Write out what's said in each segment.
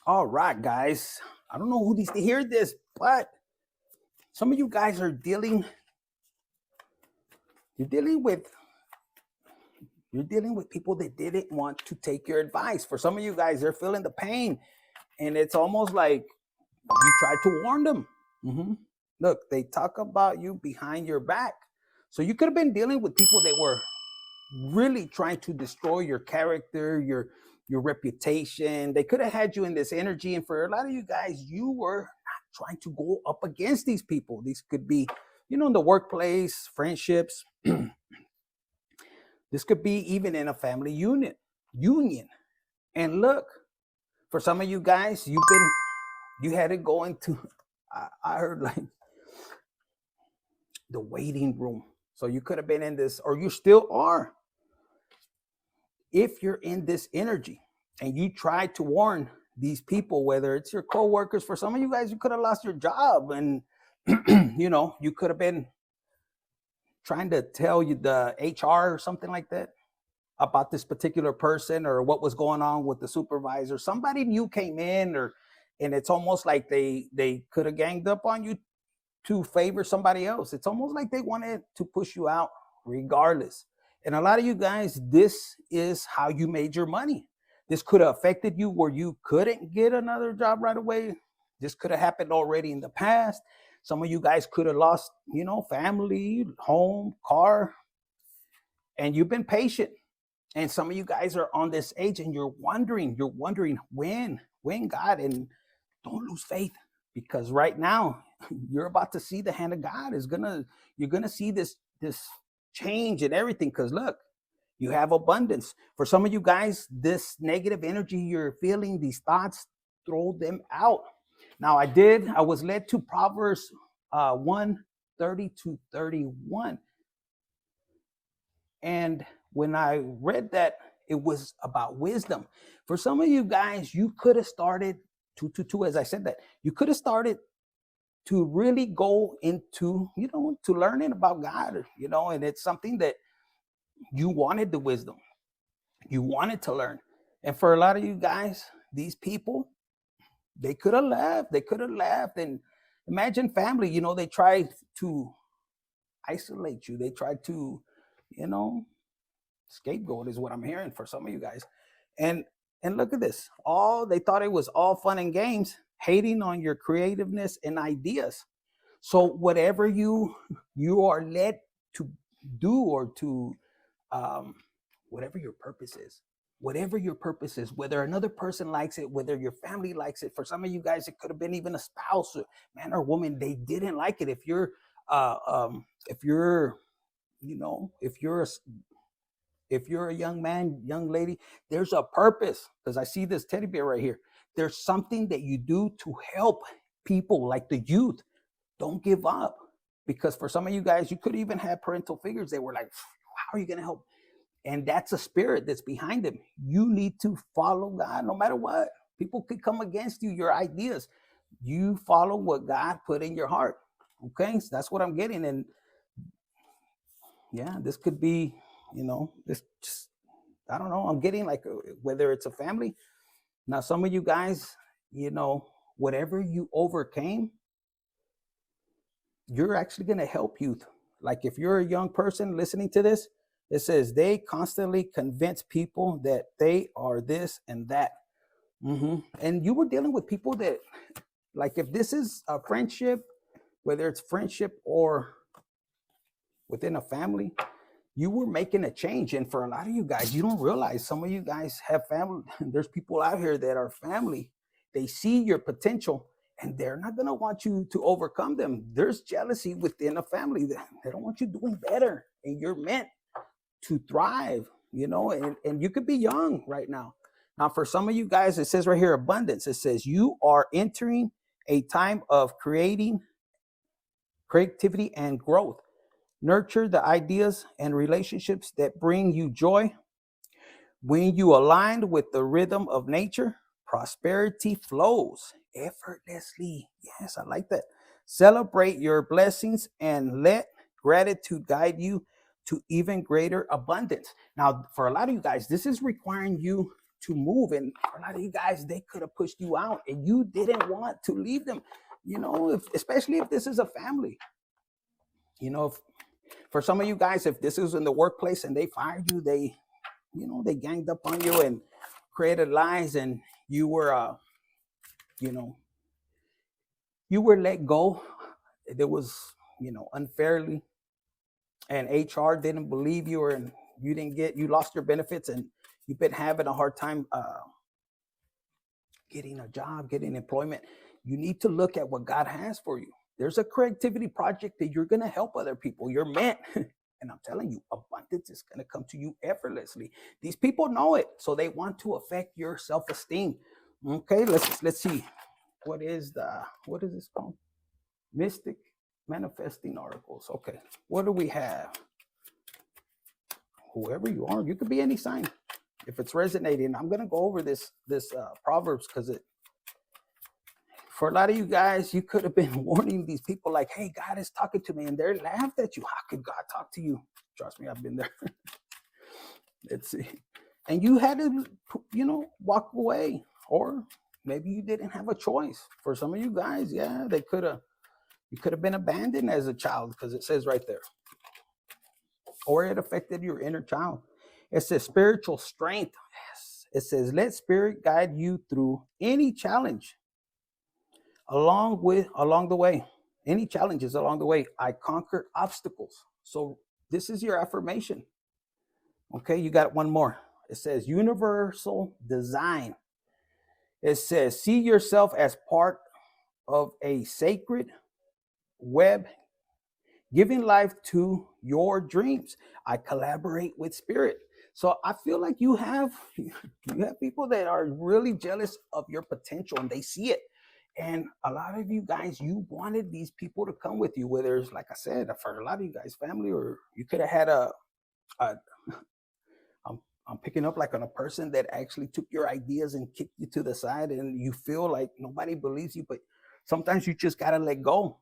All right, guys. I don't know who needs to hear this, but some of you guys are you're dealing with people that didn't want to take your advice. For some of you guys, they're feeling the pain, and it's almost like you tried to warn them. hmm Look, they talk about you behind your back. So you could have been dealing with people that were really trying to destroy your character, your reputation. They could have had you in this energy, and for a lot of you guys, you were not trying to go up against these people. These could be, in the workplace, friendships. This could be even in a family union. And look, for some of you guys, you had it going to. I heard like the waiting room. So you could have been in this, or you still are. If you're in this energy and you try to warn these people, whether it's your coworkers, for some of you guys, you could have lost your job, and you could have been trying to tell you the HR or something like that about this particular person or what was going on with the supervisor. Somebody new came in, and it's almost like they could have ganged up on you to favor somebody else. It's almost like they wanted to push you out regardless. And a lot of you guys, this is how you made your money. This could have affected you where you couldn't get another job right away. This could have happened already in the past. Some of you guys could have lost, family, home, car, and you've been patient. And some of you guys are on this age and you're wondering when God, and don't lose faith, because right now you're about to see the hand of God you're gonna see this change and everything. Because look, you have abundance. For some of you guys, this negative energy you're feeling, these thoughts, throw them out. Now I was led to Proverbs 1:30 to 31. And when I read that, it was about wisdom. For some of you guys, you could have started to as I said that, you could have started to really go into, to learning about God, and it's something that you wanted the wisdom, you wanted to learn. And for a lot of you guys, these people, they could have left. And imagine family, they tried to isolate you. They tried to, you know, scapegoat is what I'm hearing for some of you guys. And look at this. All they thought it was all fun and games, hating on your creativeness and ideas. So whatever you are led to do, or to um, whatever your purpose is, whether another person likes it, whether your family likes it. For some of you guys, it could have been even a spouse, or man or woman. They didn't like it. If you're, if you're a young man, young lady, there's a purpose. Because I see this teddy bear right here. There's something that you do to help people, like the youth. Don't give up. Because for some of you guys, you could even have parental figures that were like, how are you going to help? And that's a spirit that's behind them. You need to follow God no matter what. People could come against you, your ideas. You follow what God put in your heart. Okay, so that's what I'm getting. And yeah, this could be, this just, I don't know. I'm getting like whether it's a family. Now, some of you guys, whatever you overcame, you're actually going to help youth. Like if you're a young person listening to this, it says they constantly convince people that they are this and that. And you were dealing with people that, like, if this is a friendship, whether it's friendship or within a family, you were making a change. And for a lot of you guys, you don't realize some of you guys have family. There's people out here that are family. They see your potential and they're not going to want you to overcome them. There's jealousy within a family. They don't want you doing better. And you're meant to thrive, and you could be young right now. Now, for some of you guys, it says right here, abundance. It says you are entering a time of creativity and growth. Nurture the ideas and relationships that bring you joy. When you align with the rhythm of nature, prosperity flows effortlessly. Yes, I like that. Celebrate your blessings and let gratitude guide you to even greater abundance. Now, for a lot of you guys, this is requiring you to move. And for a lot of you guys, they could have pushed you out and you didn't want to leave them. You know, especially if this is a family. You know, for some of you guys, if this is in the workplace and they fired you, they ganged up on you and created lies, and you were, you were let go. There was, unfairly, and HR didn't believe you, and you lost your benefits, and you've been having a hard time getting a job, getting employment. You need to look at what God has for you. There's a creativity project that you're going to help other people. You're meant. And I'm telling you, abundance is going to come to you effortlessly. These people know it, so they want to affect your self-esteem. Okay, let's see. What is this called? Mystic manifesting articles. Okay, what do we have? Whoever you are, you could be any sign. If it's resonating, I'm going to go over this Proverbs, because for a lot of you guys, you could have been warning these people like, hey, God is talking to me, and they're laughed at you. How could God talk to you? Trust me, I've been there. Let's see. And you had to, walk away, or maybe you didn't have a choice. For some of you guys, yeah, you could have been abandoned as a child, because it says right there. Or it affected your inner child. It says spiritual strength. Yes. It says, let spirit guide you through any challenge. Along the way, any challenges along the way, I conquered obstacles. So this is your affirmation. Okay, you got one more. It says universal design. It says, see yourself as part of a sacred web, giving life to your dreams. I collaborate with spirit. So I feel like you have people that are really jealous of your potential, and they see it. And a lot of you guys, you wanted these people to come with you, whether it's, like I said, for a lot of you guys, family, or you could have had I'm picking up like on a person that actually took your ideas and kicked you to the side, and you feel like nobody believes you. But sometimes you just got to let go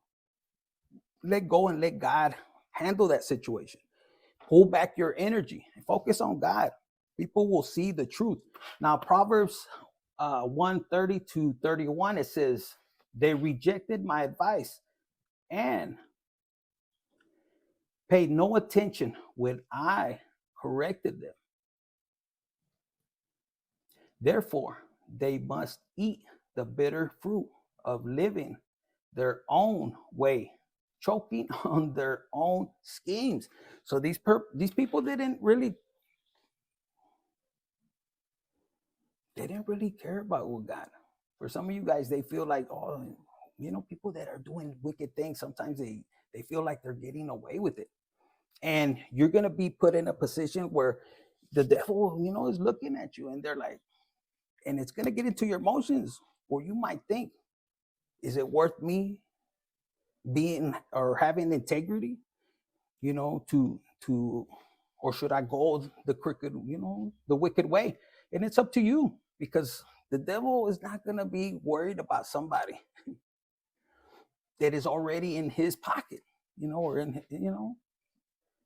and let God handle that situation. Pull back your energy and focus on God. People will see the truth. Now, Proverbs 1:30-31, it says, they rejected my advice and paid no attention when I corrected them. Therefore, they must eat the bitter fruit of living their own way, choking on their own schemes. So these people didn't really care about what God. For some of you guys, they feel like, people that are doing wicked things, sometimes they feel like they're getting away with it. And you're going to be put in a position where the devil, is looking at you, and they're like, and it's going to get into your emotions, where you might think, is it worth me being or having integrity, or should I go the crooked, the wicked way? And it's up to you, because the devil is not going to be worried about somebody that is already in his pocket, or in,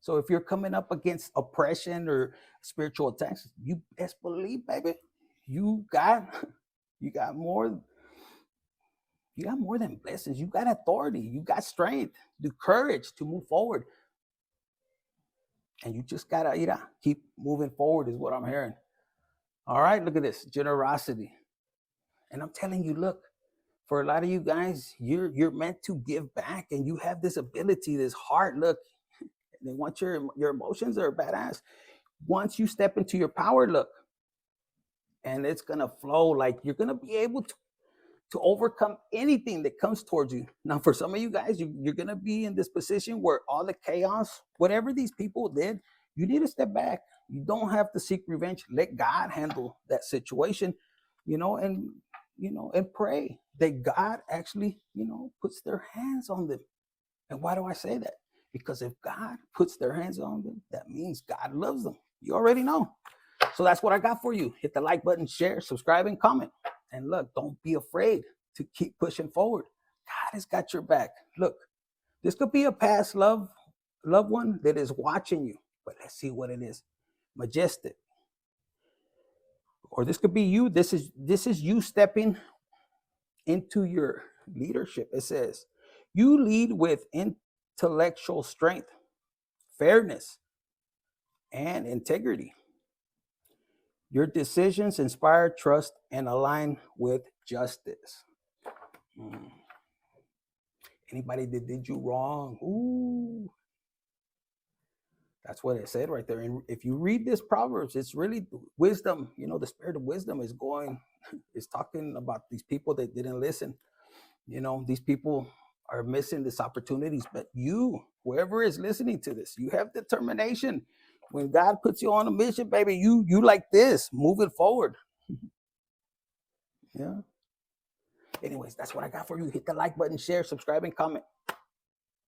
So if you're coming up against oppression or spiritual attacks, you best believe, baby, you got more. You got more than blessings. You got authority. You got strength, the courage to move forward. And you just gotta keep moving forward, is what I'm hearing. All right, look at this, generosity. And I'm telling you, look, for a lot of you guys, you're meant to give back, and you have this ability, this heart. Look, and once your emotions are badass, once you step into your power, look, and it's gonna flow. Like, you're gonna be able to overcome anything that comes towards you. Now, for some of you guys, you're gonna be in this position where all the chaos, whatever these people did, you need to step back. You don't have to seek revenge. Let God handle that situation, and pray that God actually, puts their hands on them. And why do I say that? Because if God puts their hands on them, that means God loves them. You already know. So that's what I got for you. Hit the like button, share, subscribe, and comment. And look, don't be afraid to keep pushing forward. God has got your back. Look, this could be a past loved one that is watching you, but let's see what it is. Majestic. or this could be you. This is you stepping into your leadership. It says, you lead with intellectual strength, fairness, and integrity. Your decisions inspire trust and align with justice. Anybody that did you wrong, ooh, that's what it said right there. And if you read this Proverbs, it's really wisdom. You know, the spirit of wisdom is talking about these people that didn't listen. You know, these people are missing these opportunities. But you, whoever is listening to this, you have determination. When God puts you on a mission, baby, you like this, move it forward. Yeah. Anyways, that's what I got for you. Hit the like button, share, subscribe, and comment.